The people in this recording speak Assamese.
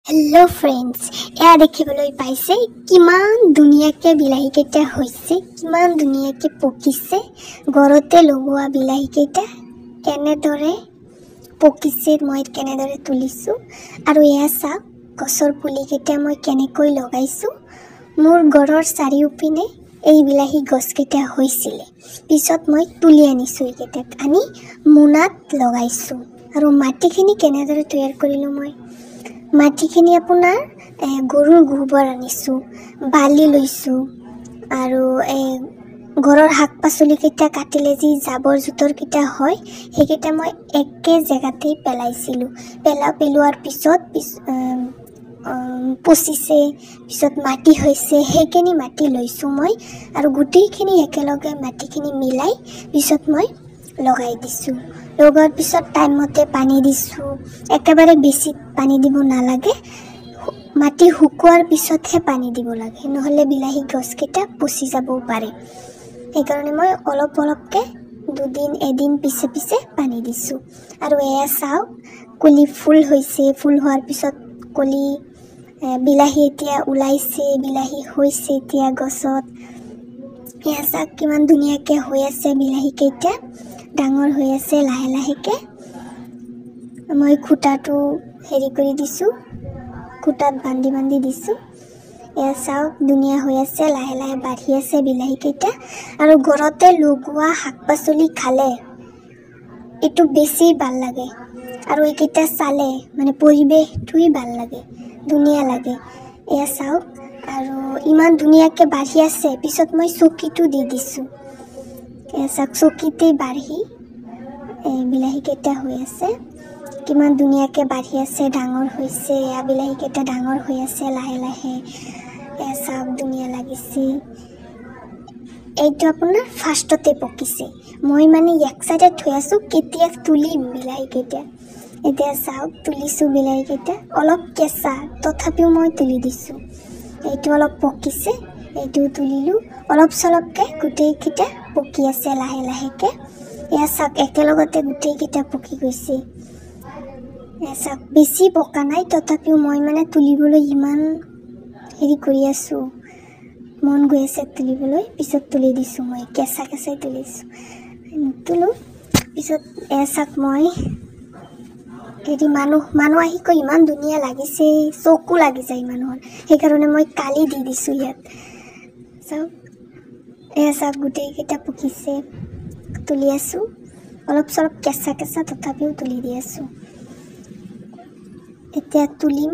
हेलो फ्रेंड्स एया देखिবলৈ পাইছে কিমান ধুনীয়াকৈ বিলাহী কেইটা হৈছে কিমান ধুনীয়াকৈ পকিছে ঘৰতে লগোৱা বিলাহী কেইটা কেনেদৰে পকিছে মই কেনেদৰে তুলিছো আৰু এয়া চাওক গছৰ পুলি কেইটা মই কেনেকৈ লগাইছো মোৰ ঘৰৰ চাৰিওপিনে এই বিলাহী গছ কেইটা হৈছিল পিছত মই তুলি আনিছো এইকেইটাক আনি মুনাত লগাইছো আৰু মাটিখিনি কেনেদৰে তৈয়াৰ কৰিলো মই মাটিখিনি আপোনাৰ গৰুৰ গোবৰ আনিছো বালি লৈছো আৰু ঘৰৰ শাক পাচলি কেইটা কাটিলে যি জাবৰ জুতৰ কেইটা হয় হেকেইটা মই একে জায়গাতেই পেলাইছিলো পেলোৱাৰ পিছত পচিছে পিছত মাটি হৈছে হেখিনি মাটি লৈছো মই আৰু গুটিখিনি একেলগে মাটিখিনি মিলাই পিছত মই লগাই দিছো লগৰ পিছত টাইম মতে পানী দিছো একেবাৰে বেছি পানী দিব নালাগে মাটি হুকুৱাৰ পিছতহে পানী দিব লাগে নহলে বিলাহী গছকেইটা পচি যাব পাৰে সেইকাৰণে মই অলপ অলপকে দুদিন এদিন পিছে পিছে পানী দিছো আৰু এয়া চাও কলি ফুল হৈছে ফুল হোৱাৰ পিছত কলি বিলাহী এতিয়া উলাইছে বিলাহী হৈছে এতিয়া গছত এয়া চাওক কিমান ধুনীয়াকে হৈ আছে বিলাহী কেইটা ডাঙৰ হৈ আছে লাহে লাহেকে মই খুটাটো হেৰি কৰি দিছো খুটাত বান্ধি দিছো এয়া চাওক ধুনীয়া হৈ আছে লাহে লাহে বাঢ়ি আছে বিলাহী কেইটা আৰু ঘৰতে লগোৱা শাক পাচলি খালে এটো বেছি ভাল লাগে আৰু এইকেইটা চালে মানে পৰিবেশটোই ভাল লাগে ধুনীয়া লাগে এয়া চাওক আৰু ইমান ধুনীয়াকে বাঢ়ি আছে পিছত মই চকিটো দি দিছো এয়া চাওক চকিতে বাঢ়ি বিলাহী কেইটা হৈ আছে কিমান ধুনীয়াকে বাঢ়ি আছে ডাঙৰ হৈছে এয়া বিলাহী কেইটা ডাঙৰ হৈ আছে লাহে লাহে এয়া চাওক ধুনীয়া লাগিছে এইটো আপোনাৰ ফাৰ্ষ্টতে পকিছে মই মানে এক সাইডে থৈ আছো কেতিয়া তুলিম বিলাহী কেইটা এতিয়া চাওক তুলিছো বিলাহী কেইটা অলপ কেঁচা তথাপিও মই তুলি দিছো এইটো অলপ পকিছে এইটো তুলিলো অলপ চলপকে গুটেই কেইটা পকি আছে লাহে লাহেকে এয়া চাওক একেলগতে গুটেই কেইটা পকি গৈছে এয়া চাওক বেছি পকা নাই তথাপিও মই মানে তুলিবলৈ ইমান হেৰি কৰি আছো মন গৈ আছে তুলিবলৈ পিছত তুলি দিছো মই কেঁচা কেঁচাই তুলিছো তুলো পিছত এয়া চাওক মই এটি মানুহ আহি কৈ ইমান ধুনীয়া লাগিছে চকু লাগি যায় মানুহৰ সেইকাৰণে মই কালি দি দিছো ইয়াত চাওক এয়া চাওক গুটেই কেইটা পকিছে তুলি আছো অলপ চলপ কেঁচা কেঁচা তথাপিও তুলি দি আছো এতিয়া তুলিম